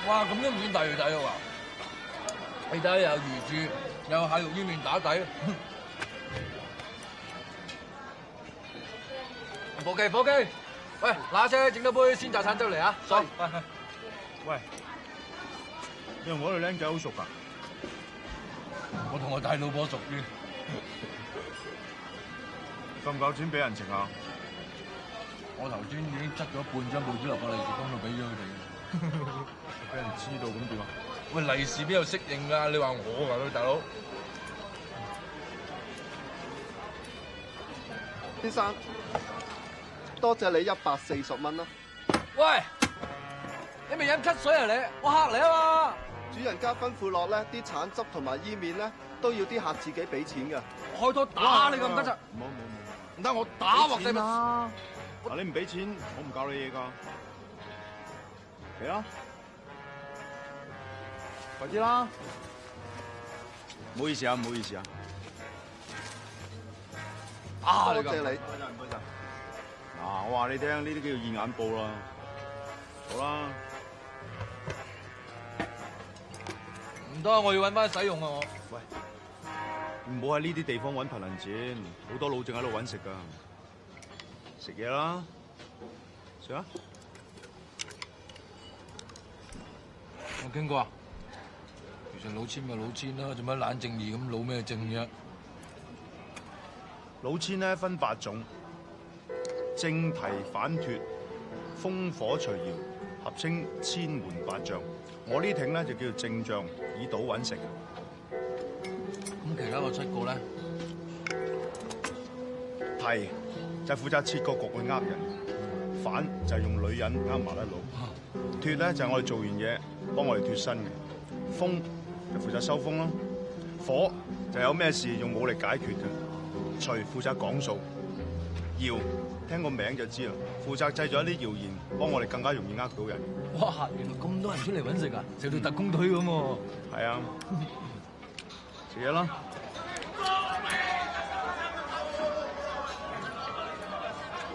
哇，咁都唔算大魚大肉啊！你睇下有魚柱，有蟹肉伊麵打底。伙計，伙計，喂，嗱聲整多杯鮮榨橙汁嚟啊！爽。喂，你同我條僆仔好熟㗎？我同我大老婆熟啲。夠唔夠錢俾人情啊？我頭先已經執咗半張報紙落個利是封度俾咗佢哋。俾人知道咁點啊？喂，利是邊有適應㗎？你話我㗎，大佬。先生，多謝你140蚊啦。喂，你咪飲咳水啊你？我客嚟啊嘛。主人家吩咐落咧，啲橙汁同埋伊麵咧都要啲客自己俾錢㗎。開拖打你咁得啫？冇，唔得，我打鑊你咪。嗱，你唔俾錢，我唔教你嘢㗎。嚟啦，快啲啦！唔好意思啊，唔好意思啊。啊，多謝你。嗱，我話你聽，呢啲叫現眼報啦。好啦，唔得，我要揾翻使用啊我。喂，唔好喺呢啲地方揾貧能錢，好多老正喺度揾食㗎。食嘢啦，食啊！我經過啊，其實老千咪老千啦，做乜懶正義咁老咩正啫？老千咧分8種：正提反脫、風火隨搖，合稱千門8將。我呢挺咧就叫做正將，以賭揾食。咁其他嗰7個咧？提就係負責設個局去呃人，反就係用女人呃麻甩佬，脫咧就係我哋做完嘢幫我哋脫身嘅，風就負責收風咯，火就有咩事用武力解決嘅，隨負責講數，謠聽個名就知啦，負責製造一啲謠言，幫我哋更加容易呃到人。哇！原來咁多人出嚟揾食啊，成隊特工隊咁喎。係啊，食嘢啦。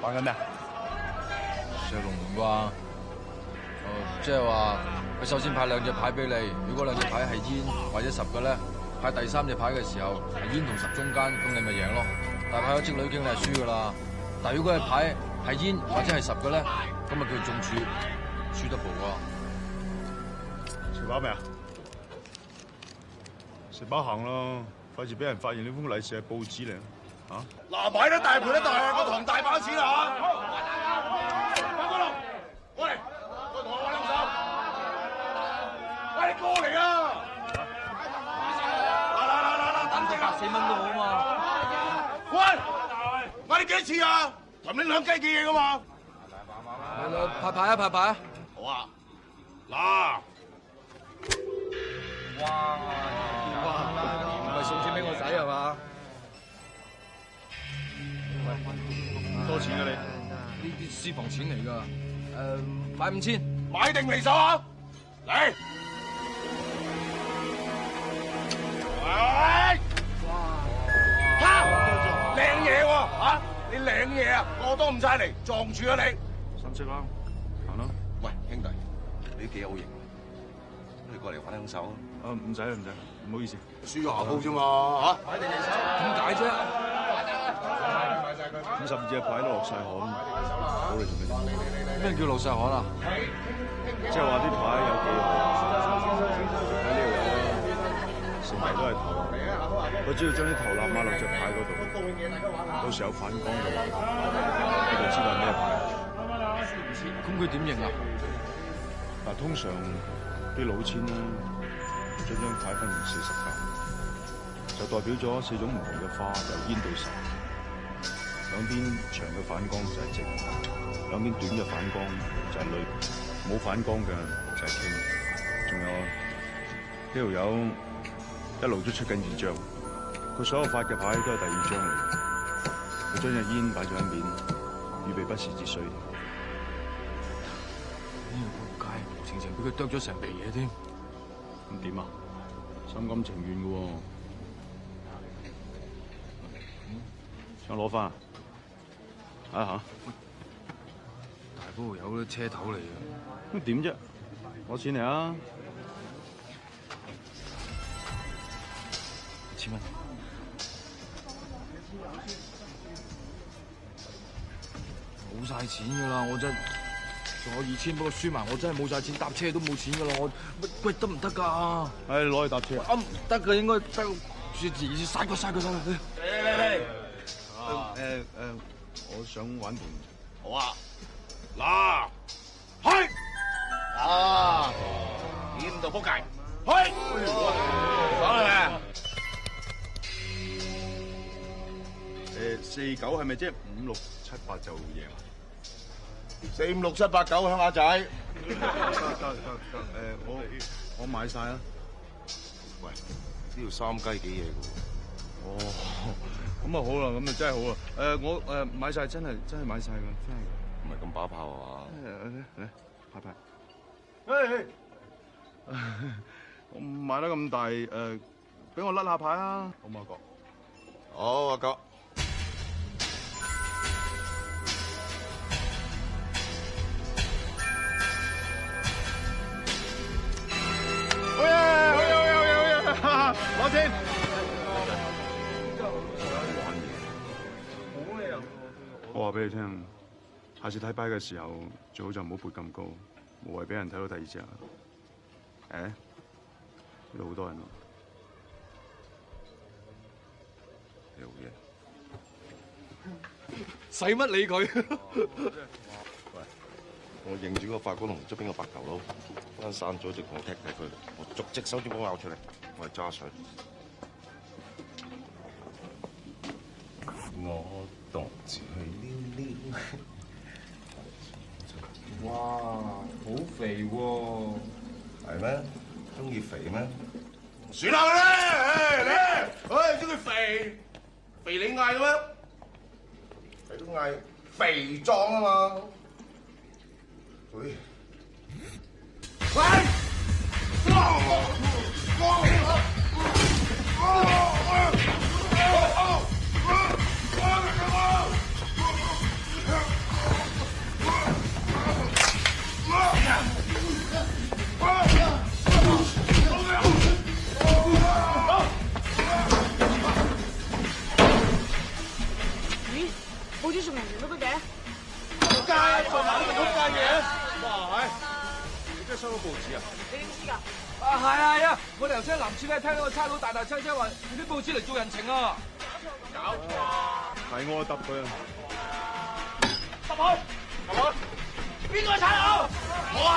玩緊咩啊？射龍門啩？即係話佢首先派2隻牌俾你，如果2隻牌係煙或者10嘅咧，派第3隻牌嘅時候係煙同10中間，咁你咪贏咯。但係派咗積女經你係輸噶啦。但係如果係牌係煙或者係10嘅咧，咁咪叫中柱，輸得步喎。食飽未啊？食飽行咯，費事俾人發現呢封利是係報紙嚟。嚇！嗱，買得大賠得大，個堂大把錢啦嚇！班哥龍，過嚟，過嚟同我玩兩手。喂，你過嚟啊！嗱，等陣啊！ 4蚊都好啊嘛。喂，買你幾多次啊？同你兩雞幾嘢噶嘛？派牌啊，派牌啊！好啊，嗱，哇！唔係送錢俾我使係嘛？多錢啊你？呢啲私房錢嚟㗎。買5000。買定離手啊！嚟！喂！嚇！靚嘢喎嚇！你靚嘢啊！我多唔晒嚟撞住啊你！新色啦，行啦。喂，兄弟，你幾有型，你過嚟玩兩手啊！唔使啦，唔使，唔好意思。輸咗下鋪啫嘛嚇！買定離手。點解啫？ 52隻牌都落晒汗，好你做咩啫？咩叫落晒汗啊？即係話啲牌有幾號？喺呢度有啦，成排都係頭。我只要將啲頭攬埋落隻牌嗰度，到時有反光嘅話，你就知道係咩牌。咁佢點認啊？嗱，通常啲老千咧，將張牌分成40格，就代表咗4種唔同嘅花，由煙到十。兩邊長嘅反光就係直，兩邊短嘅反光就係累，冇反光嘅就係傾。仲有呢條友一路都出緊2張，佢所有發嘅牌都係第2張嚟。佢將隻煙擺咗喺面，預備不時之需。呢個仆街，無情情俾佢啄咗成皮嘢添。咁點啊？心甘情願嘅喎，想攞翻？啊嚇！大嗰度有啲車頭嚟嘅，咁點啫？攞錢嚟啊！1000蚊。冇晒錢㗎啦！我真係仲有2000，不過輸埋我真係冇晒錢，搭車都冇錢㗎啦！喂得唔得㗎？誒，攞去搭車。唔得㗎，應該得。自己嘥佢。嚟！我想玩盤。好啊！嗱，去！啊！見到仆街，去！爽啦咩？4、9係咪即係5、6、7、8就贏啊？4、5、6、7、8、9，鄉下仔。得，我買晒啦。喂，呢條3雞幾嘢㗎喎？哦，咁啊好啦，咁啊真係好啦。我買晒，真係買晒㗎，真係。唔係咁把炮啊！嚟派。我買得咁大，俾我甩下牌啊！好嘛，哥。好，阿哥。好嘢！攞錢。我話俾你聽，下次睇牌嘅時候，最好就唔好撥咁高，無謂俾人睇到第二隻。呢度好多人喎。有嘢。使乜理佢？喂，我認住個法官同側邊個白頭佬，班散咗直同我踢佢，我逐隻手指公咬出嚟，我係揸水。我獨自去溜溜。哇，好肥喎！係咩？中意肥咩？算啦佢啦，你，中意肥，肥你嗌嘅咩？肥都嗌肥壯啊嘛！喂！咦，報紙仲人都嗰嘅？仆街，做埋呢個仆街嘢！哇係，你真係收到報紙啊？你點知㗎？係啊！我哋頭先喺南村咧聽到個差佬大聲話用啲報紙嚟做人情啊！搞錯！係我揼佢啊！揼佢！邊個係差佬？我係。